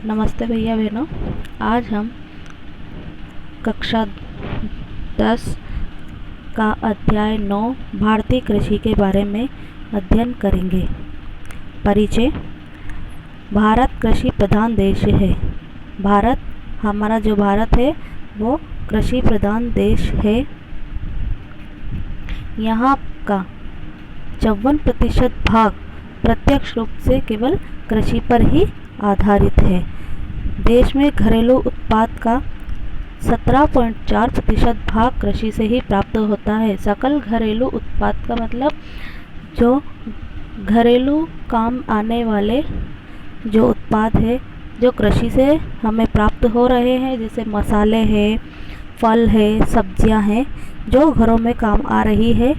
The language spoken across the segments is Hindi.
नमस्ते भैया बहनों। आज हम कक्षा 10 का अध्याय 9 भारतीय कृषि के बारे में अध्ययन करेंगे। परिचय। भारत कृषि प्रधान देश है। हमारा जो भारत है वो कृषि प्रधान देश है। यहाँ का 54% भाग प्रत्यक्ष रूप से केवल कृषि पर ही आधारित है। देश में घरेलू उत्पाद का 17.4% भाग कृषि से ही प्राप्त होता है। सकल घरेलू उत्पाद का मतलब जो घरेलू काम आने वाले जो उत्पाद है जो कृषि से हमें प्राप्त हो रहे हैं, जैसे मसाले हैं, फल है, सब्जियां हैं, जो घरों में काम आ रही है,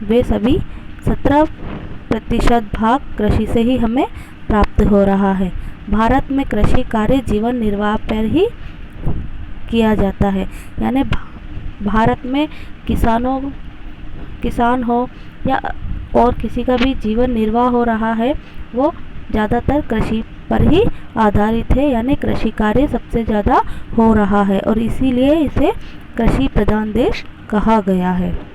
वे सभी 17% भाग कृषि से ही हमें प्राप्त हो रहा है। भारत में कृषि कार्य जीवन निर्वाह पर ही किया जाता है। यानी भारत में किसान हो या और किसी का भी जीवन निर्वाह हो रहा है, वो ज़्यादातर कृषि पर ही आधारित है। यानी कृषि कार्य सबसे ज़्यादा हो रहा है और इसीलिए इसे कृषि प्रधान देश कहा गया है।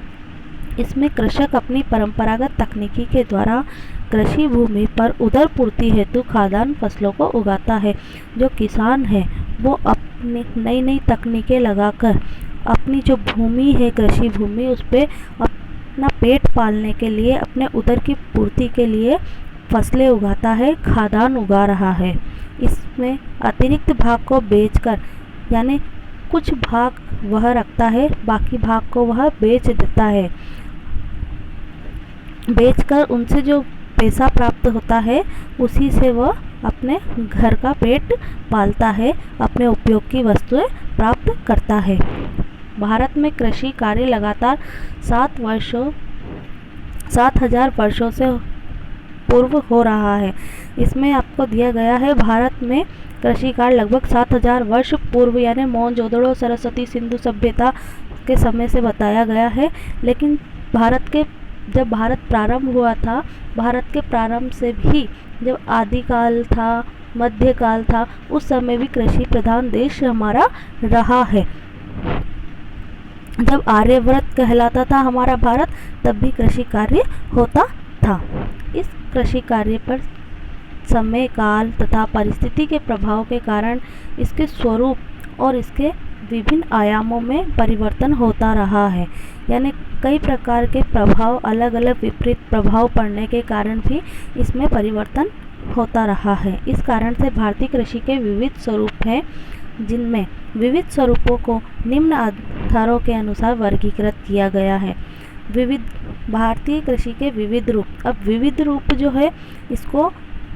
इसमें कृषक अपनी परंपरागत तकनीकी के द्वारा कृषि भूमि पर उदर पूर्ति हेतु खाद्यान्न फसलों को उगाता है। जो किसान है वो अपनी नई नई तकनीकें लगाकर अपनी जो भूमि है, कृषि भूमि, उस पर अपना पेट पालने के लिए, अपने उदर की पूर्ति के लिए फसलें उगाता है, खाद्यान्न उगा रहा है। इसमें अतिरिक्त भाग को बेचकर, यानी कुछ भाग वह रखता है, बाकी भाग को वह बेच देता है। बेचकर उनसे जो पैसा प्राप्त होता है उसी से वह अपने घर का पेट पालता है, अपने उपयोग की वस्तुएं प्राप्त करता है। भारत में कृषि कार्य लगातार 7,000 वर्षों से पूर्व हो रहा है। इसमें आपको दिया गया है भारत में कृषि कार्य लगभग 7,000 वर्ष पूर्व, यानी मोहनजोदड़ो, सरस्वती, सिंधु सभ्यता के समय से बताया गया है। लेकिन जब भारत प्रारंभ हुआ था, भारत के प्रारंभ से भी जब आदिकाल था, मध्यकाल था, उस समय भी कृषि प्रधान देश हमारा रहा है। जब आर्यव्रत कहलाता था हमारा भारत, तब भी कृषि कार्य होता था। इस कृषि कार्य पर समय, काल तथा परिस्थिति के प्रभाव के कारण इसके स्वरूप और इसके विभिन्न आयामों में परिवर्तन होता रहा है। यानी कई प्रकार के प्रभाव, अलग अलग विपरीत प्रभाव पड़ने के कारण भी इसमें परिवर्तन होता रहा है। इस कारण से भारतीय कृषि के विविध स्वरूप हैं, जिनमें विविध स्वरूपों को निम्न आधारों के अनुसार वर्गीकृत किया गया है। भारतीय कृषि के विविध रूप। अब विविध रूप जो है, इसको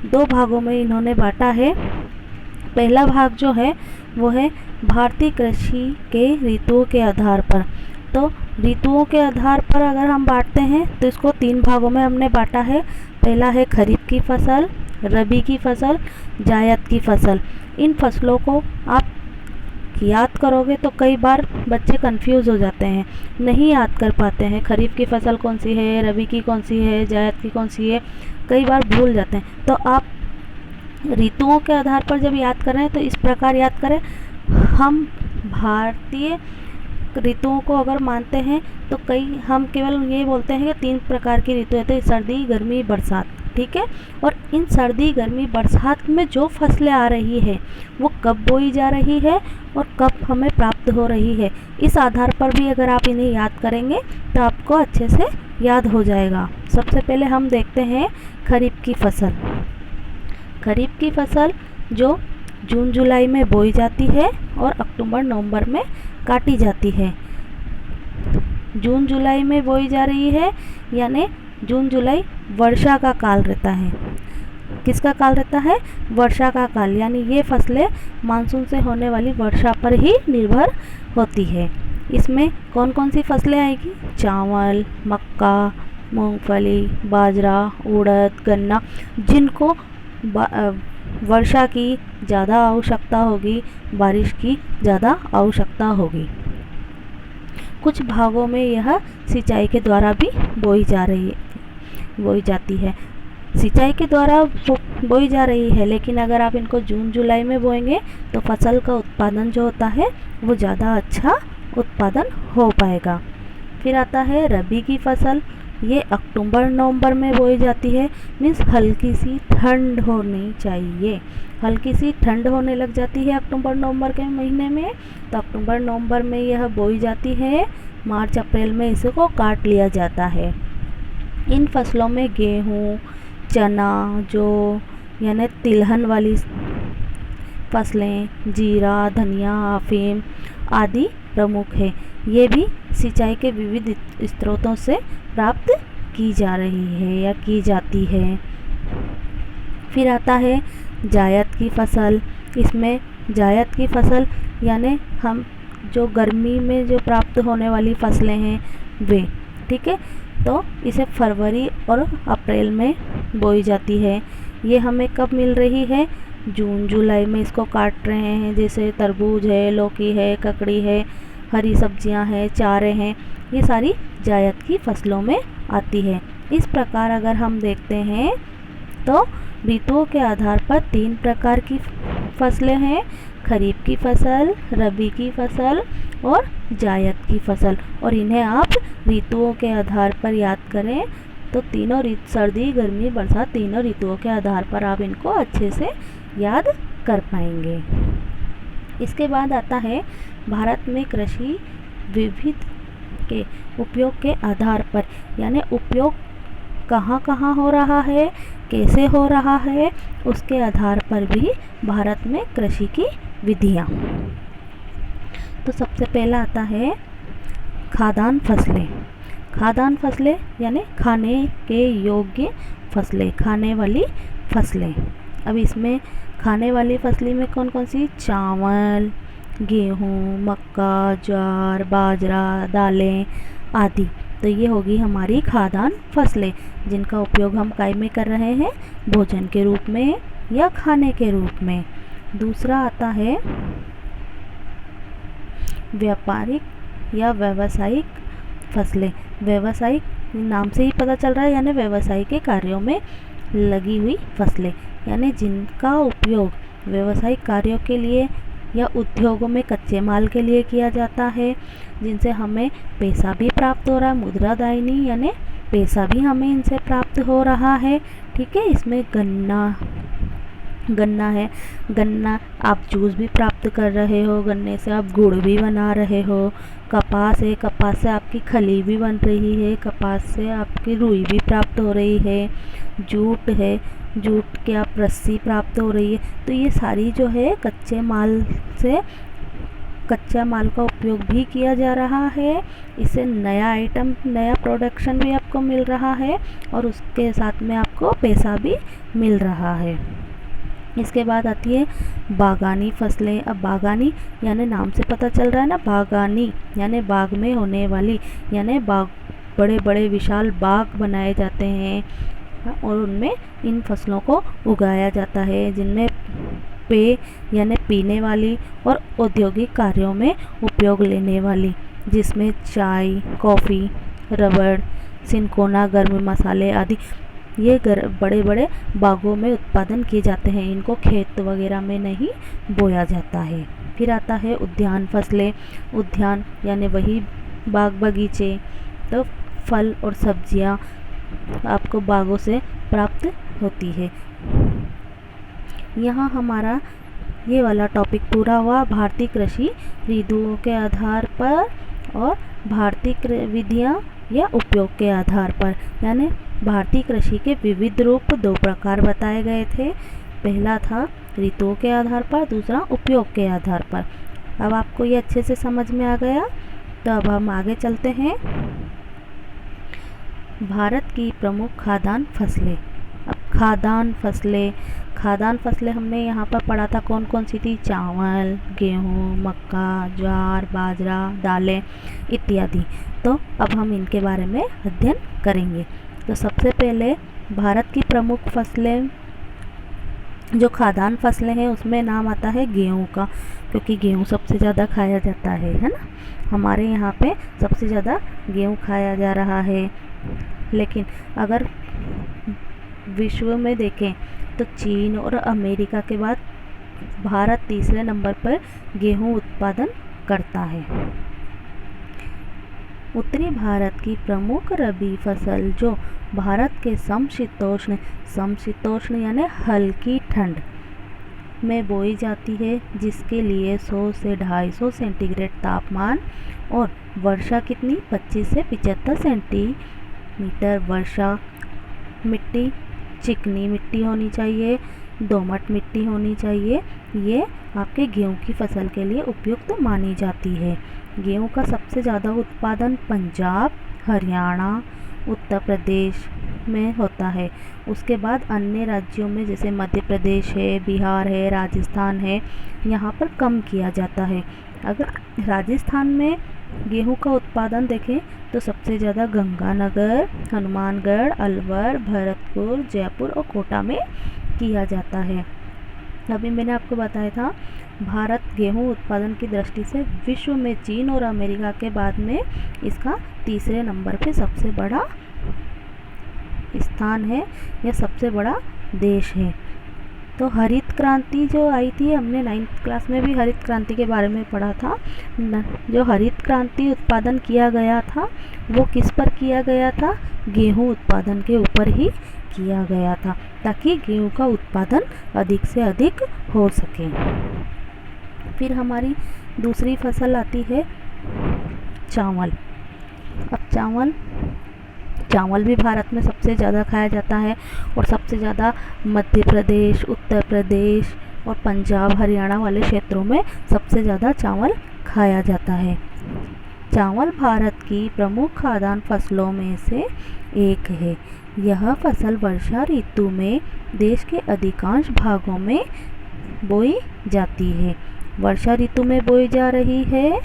2 भागों में इन्होंने बांटा है। पहला भाग जो है वो है भारतीय कृषि के ऋतुओं के आधार पर। तो ऋतुओं के आधार पर अगर हम बांटते हैं तो इसको 3 भागों में हमने बांटा है। पहला है खरीफ की फसल, रबी की फसल, जायद की फसल। इन फसलों को आप याद करोगे तो कई बार बच्चे कंफ्यूज हो जाते हैं, नहीं याद कर पाते हैं खरीफ की फसल कौन सी है, रबी की कौन सी है, जायद की कौन सी है, कई बार भूल जाते हैं। तो आप ऋतुओं के आधार पर जब याद कर रहे हैं तो इस प्रकार याद करें। हम भारतीय ऋतुओं को अगर मानते हैं तो हम केवल ये बोलते हैं कि 3 प्रकार की ऋतु है, सर्दी, गर्मी, बरसात, ठीक है। और इन सर्दी, गर्मी, बरसात में जो फसलें आ रही है वो कब बोई जा रही है और कब हमें प्राप्त हो रही है, इस आधार पर भी अगर आप इन्हें याद करेंगे तो आपको अच्छे से याद हो जाएगा। सबसे पहले हम देखते हैं खरीफ की फसल। खरीफ की फसल जो जून जुलाई में बोई जाती है और अक्टूबर नवंबर में काटी जाती है। जून जुलाई में बोई जा रही है, यानी जून जुलाई वर्षा का काल रहता है। किसका काल रहता है? वर्षा का काल। यानी ये फसलें मानसून से होने वाली वर्षा पर ही निर्भर होती है। इसमें कौन कौन सी फसलें आएगी? चावल, मक्का, मूंगफली, बाजरा, उड़द, गन्ना, जिनको वर्षा की ज़्यादा आवश्यकता होगी, बारिश की ज़्यादा आवश्यकता होगी। कुछ भागों में यह सिंचाई के द्वारा भी बोई जाती है। सिंचाई के द्वारा बोई जा रही है, लेकिन अगर आप इनको जून जुलाई में बोएंगे तो फसल का उत्पादन जो होता है वो ज़्यादा अच्छा उत्पादन हो पाएगा। फिर आता है रबी की फसल। ये अक्टूबर नवंबर में बोई जाती है। मीन्स हल्की सी ठंड होनी चाहिए। हल्की सी ठंड होने लग जाती है अक्टूबर नवंबर के महीने में, तो अक्टूबर नवंबर में यह बोई जाती है। मार्च अप्रैल में इसको काट लिया जाता है। इन फसलों में गेहूँ, चना, जो यानी तिलहन वाली फसलें, जीरा, धनिया, अफीम आदि प्रमुख है। ये भी सिंचाई के विविध स्रोतों से प्राप्त की जा रही है या की जाती है। फिर आता है जायद की फसल। इसमें जायद की फसल यानी हम जो गर्मी में जो प्राप्त होने वाली फसलें हैं वे, ठीक है, तो इसे फरवरी और अप्रैल में बोई जाती है। ये हमें कब मिल रही है? जून जुलाई में इसको काट रहे हैं। जैसे तरबूज है, लौकी है, ककड़ी है, हरी सब्जियां हैं, चारे हैं, ये सारी जायद की फसलों में आती है। इस प्रकार अगर हम देखते हैं तो ऋतुओं के आधार पर 3 प्रकार की फसलें हैं। खरीफ की फसल, रबी की फसल और जायद की फसल। और इन्हें आप ऋतुओं के आधार पर याद करें तो तीनों ऋतु, सर्दी, गर्मी, बरसात, तीनों ऋतुओं के आधार पर आप इनको अच्छे से याद कर पाएंगे। इसके बाद आता है भारत में कृषि विविध के उपयोग के आधार पर, यानी उपयोग कहाँ कहाँ हो रहा है, कैसे हो रहा है, उसके आधार पर भी भारत में कृषि की विधियाँ। तो सबसे पहला आता है खाद्यान्न फसलें। खाद्यान्न फसलें यानी खाने के योग्य फसलें, खाने वाली फसलें। अब इसमें खाने वाली फसलें में कौन कौन सी? चावल, गेहूँ, मक्का, ज्वार, बाजरा, दालें आदि। तो ये होगी हमारी खाद्यान्न फसलें, जिनका उपयोग हम काय में कर रहे हैं? भोजन के रूप में या खाने के रूप में। दूसरा आता है व्यापारिक या व्यावसायिक फसलें। व्यावसायिक नाम से ही पता चल रहा है, यानी व्यवसाय के कार्यों में लगी हुई फसलें, यानी जिनका उपयोग व्यावसायिक कार्यों के लिए या उद्योगों में कच्चे माल के लिए किया जाता है, जिनसे हमें पैसा भी प्राप्त हो रहा है, मुद्रा दायनी यानी पैसा भी हमें इनसे प्राप्त हो रहा है। ठीक है, इसमें गन्ना है, गन्ना आप जूस भी प्राप्त कर रहे हो, गन्ने से आप गुड़ भी बना रहे हो। कपास है, कपास से आपकी खली भी बन रही है, कपास से आपकी रुई भी प्राप्त हो रही है। जूट है, जूट की आप रस्सी प्राप्त हो रही है। तो ये सारी जो है कच्चे माल से, कच्चा माल का उपयोग भी किया जा रहा है। इससे नया आइटम, नया प्रोडक्शन भी आपको मिल रहा है और उसके साथ में आपको पैसा भी मिल रहा है। इसके बाद आती है बागानी फसलें। अब बागानी यानी नाम से पता चल रहा है ना, बागानी यानी बाग में होने वाली, यानी बाग, बड़े बड़े विशाल बाग बनाए जाते हैं और उनमें इन फसलों को उगाया जाता है, जिनमें पेय यानी पीने वाली और औद्योगिक कार्यों में उपयोग लेने वाली, जिसमें चाय, कॉफ़ी, रबड़, सिनकोना, गर्म मसाले आदि ये बड़े बड़े बागों में उत्पादन किए जाते हैं। इनको खेत वगैरह में नहीं बोया जाता है। फिर आता है उद्यान फसलें। उद्यान यानी वही बाग बगीचे, तो फल और सब्जियां आपको बागों से प्राप्त होती है। यहाँ हमारा ये वाला टॉपिक पूरा हुआ, भारतीय कृषि ऋतुओं के आधार पर और भारतीय विधियाँ या उपयोग के आधार पर, यानी भारतीय कृषि के विविध रूप 2 प्रकार बताए गए थे। पहला था ऋतुओं के आधार पर, दूसरा उपयोग के आधार पर। अब आपको ये अच्छे से समझ में आ गया, तो अब हम आगे चलते हैं। भारत की प्रमुख खाद्यान्न फसलें। अब खाद्यान्न फसलें हमने यहाँ पर पढ़ा था कौन कौन सी थी? चावल, गेहूँ, मक्का, ज्वार, बाजरा, दालें इत्यादि। तो अब हम इनके बारे में अध्ययन करेंगे। तो सबसे पहले भारत की प्रमुख फसलें, जो खाद्यान्न फसलें हैं, उसमें नाम आता है गेहूँ का, क्योंकि गेहूँ सबसे ज़्यादा खाया जाता है ना। हमारे यहाँ पे सबसे ज़्यादा गेहूँ खाया जा रहा है। लेकिन अगर विश्व में देखें तो चीन और अमेरिका के बाद भारत तीसरे नंबर पर गेहूं उत्पादन करता है। उत्तरी भारत की प्रमुख रबी फसल जो भारत के समशीतोष्ण यानी हल्की ठंड में बोई जाती है, जिसके लिए 100 से 250 सेंटीग्रेड तापमान और वर्षा कितनी 25 से 75 सेंटीमीटर वर्षा, मिट्टी चिकनी मिट्टी होनी चाहिए, दोमट मिट्टी होनी चाहिए, ये आपके गेहूं की फसल के लिए उपयुक्त मानी जाती है। गेहूं का सबसे ज़्यादा उत्पादन पंजाब, हरियाणा, उत्तर प्रदेश में होता है। उसके बाद अन्य राज्यों में जैसे मध्य प्रदेश है, बिहार है, राजस्थान है, यहाँ पर कम किया जाता है। अगर राजस्थान में गेहूं का उत्पादन देखें तो सबसे ज़्यादा गंगानगर, हनुमानगढ़, अलवर, भरतपुर, जयपुर और कोटा में किया जाता है। अभी मैंने आपको बताया था भारत गेहूं उत्पादन की दृष्टि से विश्व में चीन और अमेरिका के बाद में इसका तीसरे नंबर पे सबसे बड़ा स्थान है या सबसे बड़ा देश है। तो हरित क्रांति जो आई थी, हमने 9th क्लास में भी हरित क्रांति के बारे में पढ़ा था। जो हरित क्रांति उत्पादन किया गया था वो किस पर किया गया था? गेहूं उत्पादन के ऊपर ही किया गया था, ताकि गेहूं का उत्पादन अधिक से अधिक हो सके। फिर हमारी दूसरी फसल आती है चावल। अब चावल भी भारत में सबसे ज़्यादा खाया जाता है और सबसे ज़्यादा मध्य प्रदेश, उत्तर प्रदेश और पंजाब, हरियाणा वाले क्षेत्रों में सबसे ज़्यादा चावल खाया जाता है। चावल भारत की प्रमुख खाद्यान्न फसलों में से एक है। यह फसल वर्षा ऋतु में देश के अधिकांश भागों में बोई जाती है। वर्षा ऋतु में बोई जा रही है,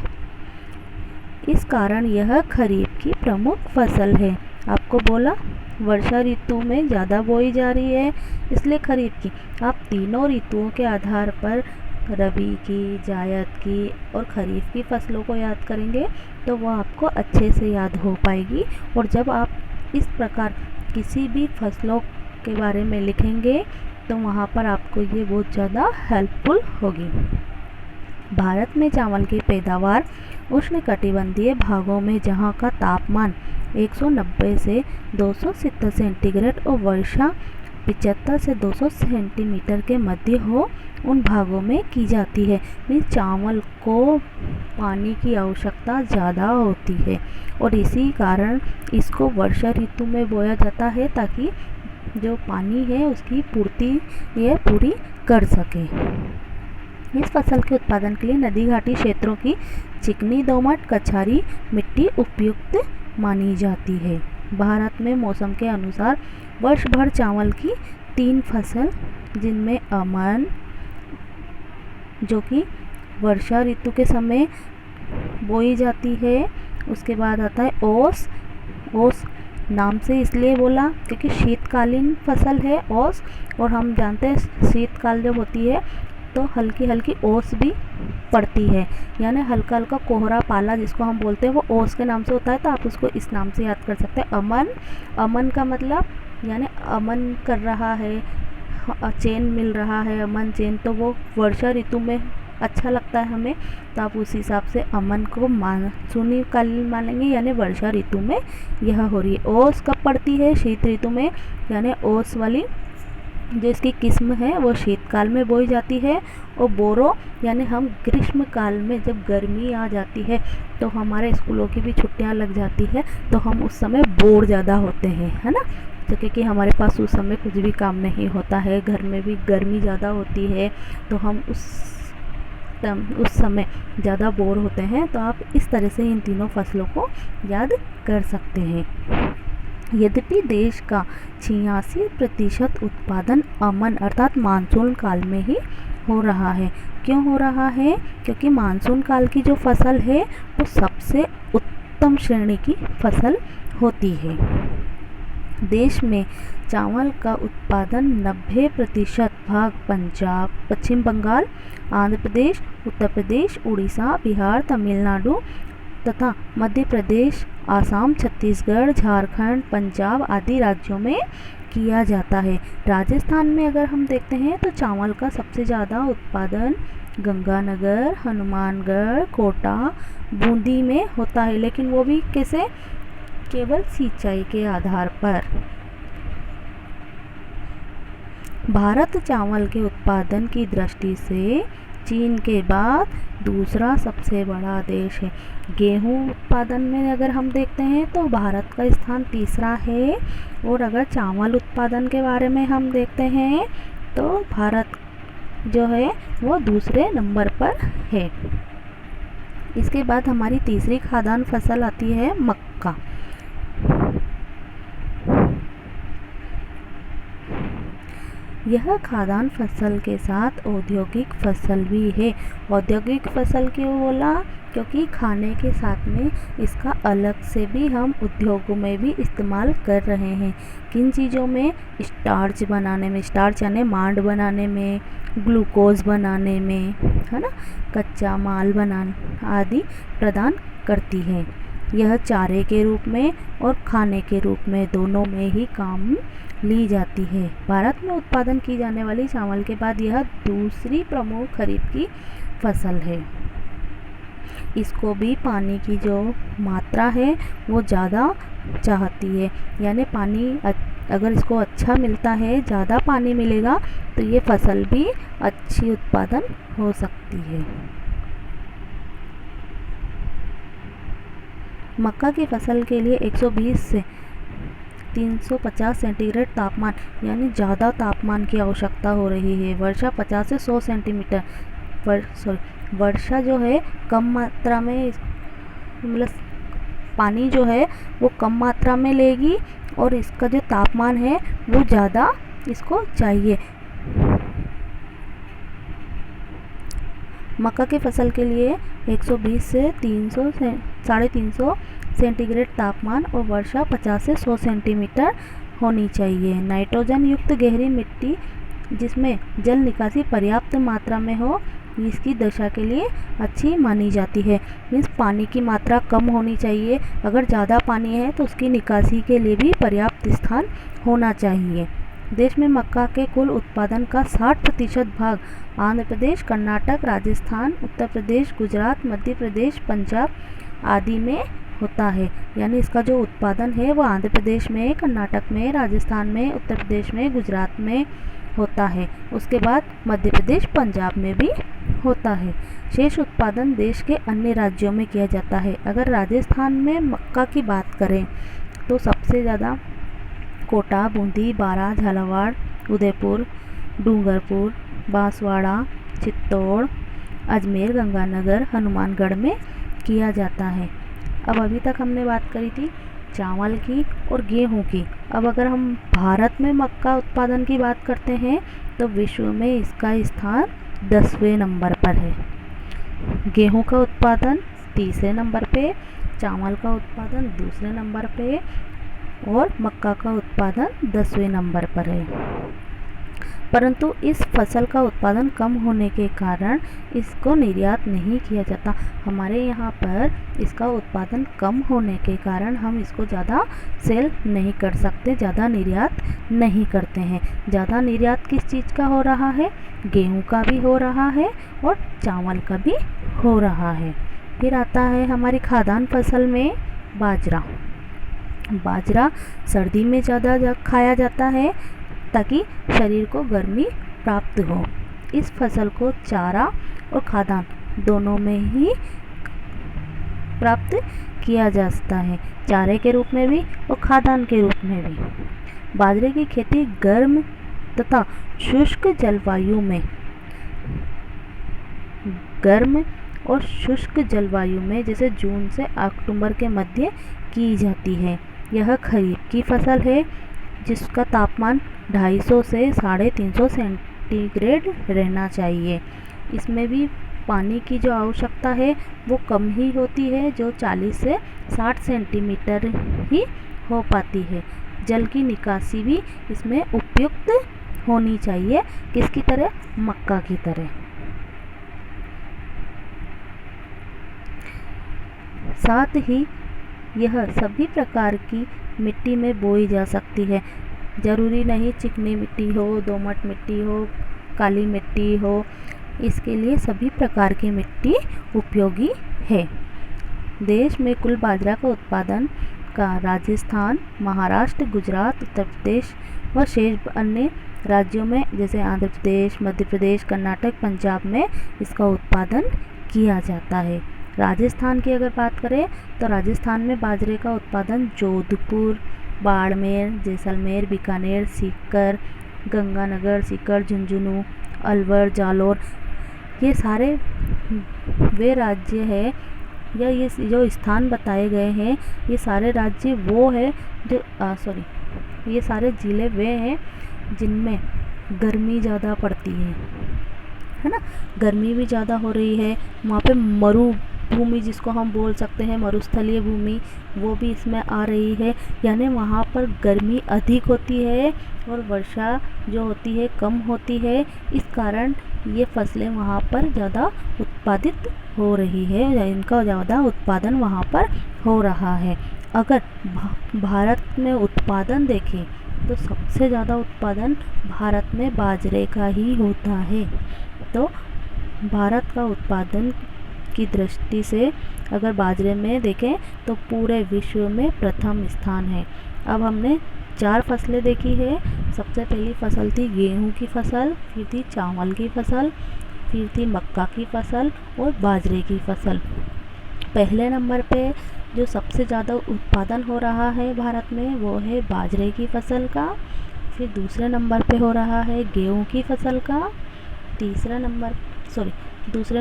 इस कारण यह खरीफ की प्रमुख फसल है। आपको बोला वर्षा ऋतु में ज़्यादा बोई जा रही है, इसलिए खरीफ की। आप तीनों ऋतुओं के आधार पर रबी की, जायद की और खरीफ की फसलों को याद करेंगे तो वो आपको अच्छे से याद हो पाएगी। और जब आप इस प्रकार किसी भी फसलों के बारे में लिखेंगे तो वहाँ पर आपको ये बहुत ज़्यादा हेल्पफुल होगी। भारत में चावल की पैदावार उष्णकटिबंधीय भागों में, जहाँ का तापमान 190 से 270 सेंटीग्रेड और वर्षा 75 से 200 सेंटीमीटर के मध्य हो, उन भागों में की जाती है। चावल को पानी की आवश्यकता ज़्यादा होती है और इसी कारण इसको वर्षा ऋतु में बोया जाता है, ताकि जो पानी है उसकी पूर्ति ये पूरी कर सके। इस फसल के उत्पादन के लिए नदी घाटी क्षेत्रों की चिकनी, दोमट, कछारी मिट्टी उपयुक्त मानी जाती है। भारत में मौसम के अनुसार वर्ष भर चावल की 3 फसल, जिनमें अमन जो कि वर्षा ऋतु के समय बोई जाती है, उसके बाद आता है ओस। ओस नाम से इसलिए बोला क्योंकि शीतकालीन फसल है ओस, और हम जानते हैं शीतकाल जब होती है तो हल्की हल्की ओस भी पड़ती है, यानी हल्का हल्का कोहरा पाला जिसको हम बोलते हैं वो ओस के नाम से होता है। तो आप उसको इस नाम से याद कर सकते हैं, अमन। अमन का मतलब यानी अमन कर रहा है, चैन मिल रहा है, अमन चैन, तो वो वर्षा ऋतु में अच्छा लगता है हमें, तो आप उस हिसाब से अमन को मानसूनी कालीन मानेंगे, यानी वर्षा ऋतु में यह हो रही है। ओस कब पड़ती है? शीत ऋतु में, यानी ओस वाली जो इसकी किस्म है वो शीतकाल में बोई जाती है। और बोरो यानी हम ग्रीष्म काल में जब गर्मी आ जाती है तो हमारे स्कूलों की भी छुट्टियां लग जाती है, तो हम उस समय बोर ज़्यादा होते हैं, है ना, तो क्योंकि हमारे पास उस समय कुछ भी काम नहीं होता है, घर में भी गर्मी ज़्यादा होती है, तो हम उस समय ज़्यादा बोर होते हैं। तो आप इस तरह से इन तीनों फसलों को याद कर सकते हैं। यद्यपि देश का 86% उत्पादन अमन अर्थात मानसून काल में ही हो रहा है। क्यों हो रहा है? क्योंकि मानसून काल की जो फसल है वो सबसे उत्तम श्रेणी की फसल होती है। देश में चावल का उत्पादन 90% भाग पंजाब, पश्चिम बंगाल, आंध्र प्रदेश, उत्तर प्रदेश, उड़ीसा, बिहार, तमिलनाडु तथा मध्य प्रदेश, आसाम, छत्तीसगढ़, झारखंड, पंजाब आदि राज्यों में किया जाता है। राजस्थान में अगर हम देखते हैं तो चावल का सबसे ज़्यादा उत्पादन गंगानगर, हनुमानगढ़, कोटा, बूंदी में होता है, लेकिन वो भी कैसे, केवल सिंचाई के आधार पर। भारत चावल के उत्पादन की दृष्टि से चीन के बाद दूसरा सबसे बड़ा देश है। गेहूं उत्पादन में अगर हम देखते हैं तो भारत का स्थान तीसरा है, और अगर चावल उत्पादन के बारे में हम देखते हैं तो भारत जो है वो दूसरे नंबर पर है। इसके बाद हमारी तीसरी खाद्यान्न फसल आती है मक्का। यह खाद्यान्न फसल के साथ औद्योगिक फसल भी है। औद्योगिक फसल क्यों बोला, क्योंकि खाने के साथ में इसका अलग से भी हम उद्योगों में भी इस्तेमाल कर रहे हैं। किन चीज़ों में, स्टार्च बनाने में, स्टार्च यानी मांड बनाने में, ग्लूकोज बनाने में, है ना, कच्चा माल बनाने आदि प्रदान करती है। यह चारे के रूप में और खाने के रूप में दोनों में ही काम ली जाती है। भारत में उत्पादन की जाने वाली चावल के बाद यह दूसरी प्रमुख खरीफ की फसल है। इसको भी पानी की जो मात्रा है वो ज़्यादा चाहती है, यानी पानी अगर इसको अच्छा मिलता है, ज़्यादा पानी मिलेगा तो ये फसल भी अच्छी उत्पादन हो सकती है। मक्का की फसल के लिए 120 से 350 सेंटीग्रेड तापमान यानी ज़्यादा तापमान की आवश्यकता हो रही है। वर्षा 50 से 100 सेंटीमीटर वर्षा जो है कम मात्रा में, मतलब पानी जो है वो कम मात्रा में लेगी, और इसका जो तापमान है वो ज़्यादा इसको चाहिए। मक्का की फसल के लिए 120 से 300 से 350 सेंटीग्रेड तापमान और वर्षा 50 से 100 सेंटीमीटर होनी चाहिए। नाइट्रोजन युक्त गहरी मिट्टी जिसमें जल निकासी पर्याप्त मात्रा में हो, इसकी दशा के लिए अच्छी मानी जाती है। मीन्स पानी की मात्रा कम होनी चाहिए, अगर ज़्यादा पानी है तो उसकी निकासी के लिए भी पर्याप्त स्थान होना चाहिए। देश में मक्का के कुल उत्पादन का 60% भाग आंध्र प्रदेश, कर्नाटक, राजस्थान, उत्तर प्रदेश, गुजरात, मध्य प्रदेश, पंजाब आदि में होता है। यानी इसका जो उत्पादन है वो आंध्र प्रदेश में, कर्नाटक में, राजस्थान में, उत्तर प्रदेश में, गुजरात में होता है। उसके बाद मध्य प्रदेश, पंजाब में भी होता है। शेष उत्पादन देश के अन्य राज्यों में किया जाता है। अगर राजस्थान में मक्का की बात करें तो सबसे ज़्यादा कोटा, बूंदी, बारां, झालावाड़, उदयपुर, डूंगरपुर, बांसवाड़ा, चित्तौड़, अजमेर, गंगानगर, हनुमानगढ़ में किया जाता है। अब अभी तक हमने बात करी थी चावल की और गेहूं की। अब अगर हम भारत में मक्का उत्पादन की बात करते हैं तो विश्व में इसका स्थान 10वें नंबर पर है। गेहूं का उत्पादन तीसरे नंबर पे, चावल का उत्पादन दूसरे नंबर पे और मक्का का उत्पादन 10वें नंबर पर है। परंतु इस फसल का उत्पादन कम होने के कारण इसको निर्यात नहीं किया जाता। हमारे यहाँ पर इसका उत्पादन कम होने के कारण हम इसको ज़्यादा सेल नहीं कर सकते, ज़्यादा निर्यात नहीं करते हैं। ज़्यादा निर्यात किस चीज़ का हो रहा है? गेहूं का भी हो रहा है और चावल का भी हो रहा है। फिर आता है हमारी खाद्यान्न फसल में बाजरा। बाजरा सर्दी में ज़्यादा खाया जाता है ताकि शरीर को गर्मी प्राप्त हो। इस फसल को चारा और खाद्यान्न दोनों में ही प्राप्त किया जा सकता है, चारे के रूप में भी और खाद्यान्न के रूप में भी। बाजरे की खेती गर्म तथा शुष्क जलवायु में, गर्म और शुष्क जलवायु में जैसे जून से अक्टूबर के मध्य की जाती है। यह खरीफ की फसल है जिसका तापमान 250 से 350 सेंटीग्रेड रहना चाहिए। इसमें भी पानी की जो आवश्यकता है वो कम ही होती है, जो 40 से 60 सेंटीमीटर ही हो पाती है। जल की निकासी भी इसमें उपयुक्त होनी चाहिए, किसकी तरह? मक्का की तरह। साथ ही यह सभी प्रकार की मिट्टी में बोई जा सकती है। ज़रूरी नहीं चिकनी मिट्टी हो, दोमट मिट्टी हो, काली मिट्टी हो, इसके लिए सभी प्रकार की मिट्टी उपयोगी है। देश में कुल बाजरा का उत्पादन का राजस्थान, महाराष्ट्र, गुजरात, उत्तर प्रदेश व शेष अन्य राज्यों में जैसे आंध्र प्रदेश, मध्य प्रदेश, कर्नाटक, पंजाब में इसका उत्पादन किया जाता है। राजस्थान की अगर बात करें तो राजस्थान में बाजरे का उत्पादन जोधपुर, बाड़मेर, जैसलमेर, बीकानेर, सीकर, गंगानगर, सीकर, झुंझुनू, अलवर, जालौर, ये सारे वे राज्य हैं या ये जो स्थान बताए गए हैं, ये सारे राज्य वो है जो ये सारे ज़िले वे हैं जिनमें गर्मी ज़्यादा पड़ती है ना। गर्मी भी ज़्यादा हो रही है, वहाँ पे मरुभूमि जिसको हम बोल सकते हैं, मरुस्थलीय भूमि, वो भी इसमें आ रही है। यानी वहाँ पर गर्मी अधिक होती है और वर्षा जो होती है कम होती है। इस कारण ये फसलें वहाँ पर ज़्यादा उत्पादित हो रही है या इनका ज़्यादा उत्पादन वहाँ पर हो रहा है। अगर भारत में उत्पादन देखें तो सबसे ज़्यादा उत्पादन भारत में बाजरे का ही होता है। तो भारत का उत्पादन की दृष्टि से अगर बाजरे में देखें तो पूरे विश्व में प्रथम स्थान है। अब हमने 4 फसलें देखी है। सबसे पहली फसल थी गेहूं की फसल, फिर थी चावल की फसल, फिर थी मक्का की फसल और बाजरे की फसल। पहले नंबर पे जो सबसे ज़्यादा उत्पादन हो रहा है भारत में वो है बाजरे की फसल का। फिर दूसरे नंबर पे हो रहा है गेहूं की फसल का। दूसरे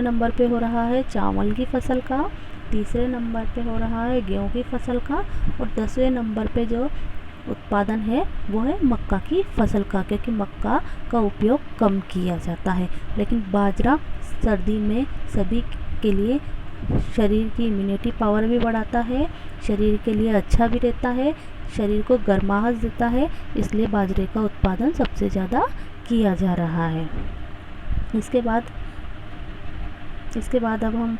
नंबर पे हो रहा है चावल की फसल का। तीसरे नंबर पे हो रहा है गेहूं की फसल का। और 10वें नंबर पे जो उत्पादन है वो है मक्का की फसल का, क्योंकि मक्का का उपयोग कम किया जाता है। लेकिन बाजरा सर्दी में सभी के लिए शरीर की इम्यूनिटी पावर भी बढ़ाता है, शरीर के लिए अच्छा भी रहता है, शरीर को गर्माहट देता है, इसलिए बाजरे का उत्पादन सबसे ज़्यादा किया जा रहा है। इसके बाद अब हम